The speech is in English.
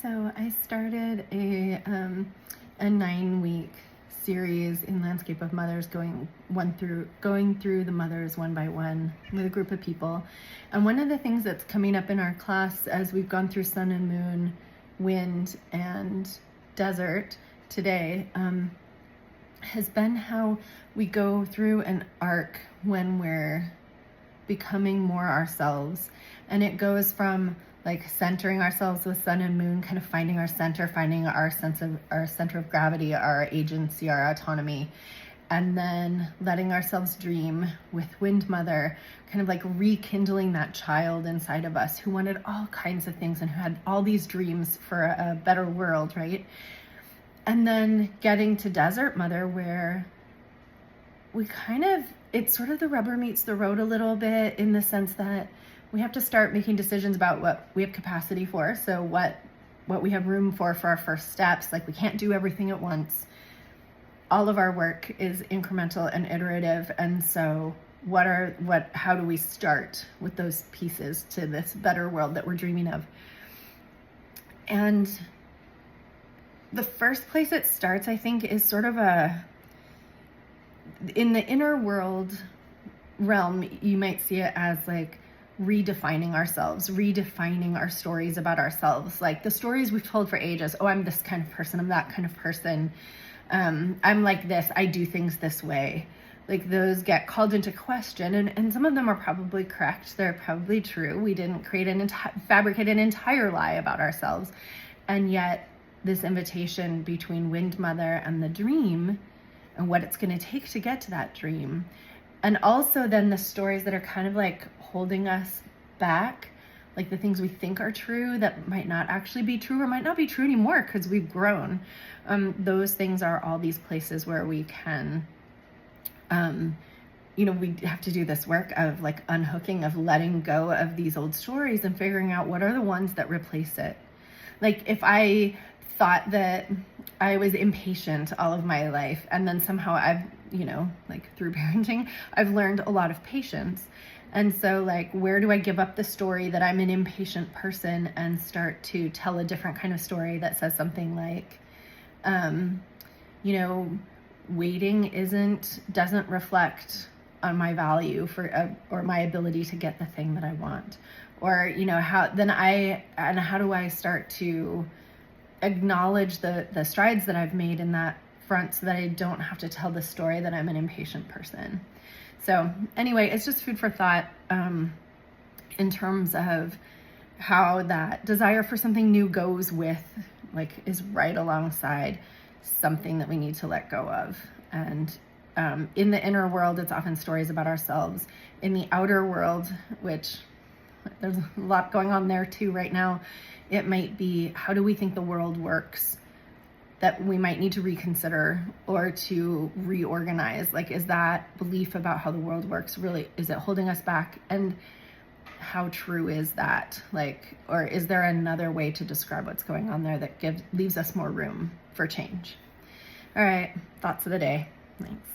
So I started a 9-week series in Landscape of Mothers, going through the mothers one by one with a group of people. And one of the things that's coming up in our class as we've gone through sun and moon, wind and desert today has been how we go through an arc when we're becoming more ourselves. And it goes from like centering ourselves with sun and moon, kind of finding our center, finding our center of gravity, our agency, our autonomy, and then letting ourselves dream with Wind Mother, kind of like rekindling that child inside of us who wanted all kinds of things and who had all these dreams for a better world, right? And then getting to Desert Mother, where we it's sort of the rubber meets the road a little bit, in the sense that we have to start making decisions about what we have capacity for. So what we have room for our first steps. Like, we can't do everything at once. All of our work is incremental and iterative. And so how do we start with those pieces to this better world that we're dreaming of? And the first place it starts, I think, is sort of in the inner world realm. You might see it as like redefining ourselves, redefining our stories about ourselves, like the stories we've told for ages. Oh, I'm this kind of person, I'm that kind of person, I'm like this, I do things this way. Like, those get called into question, and some of them are probably correct, they're probably true. We didn't fabricate an entire lie about ourselves. And yet this invitation between Wind Mother and the dream, and what it's going to take to get to that dream, and also then the stories that are kind of like holding us back, like the things we think are true that might not actually be true, or might not be true anymore because we've grown. Those things are all these places where we can, we have to do this work of like unhooking, of letting go of these old stories and figuring out what are the ones that replace it. Like, if I thought that I was impatient all of my life, and then somehow I've, like through parenting, I've learned a lot of patience. And so, like, where do I give up the story that I'm an impatient person and start to tell a different kind of story that says something like, waiting doesn't reflect on my value or my ability to get the thing that I want, or how do I start to acknowledge the strides that I've made in that front, so that I don't have to tell the story that I'm an impatient person. So anyway, it's just food for thought in terms of how that desire for something new goes with, is right alongside something that we need to let go of. And in the inner world, it's often stories about ourselves. In the outer world, which there's a lot going on there too right now, it might be, how do we think the world works, that we might need to reconsider or to reorganize? Like, is that belief about how the world works really, is it holding us back? And how true is that? Like, or is there another way to describe what's going on there that leaves us more room for change? All right, thoughts of the day. Thanks.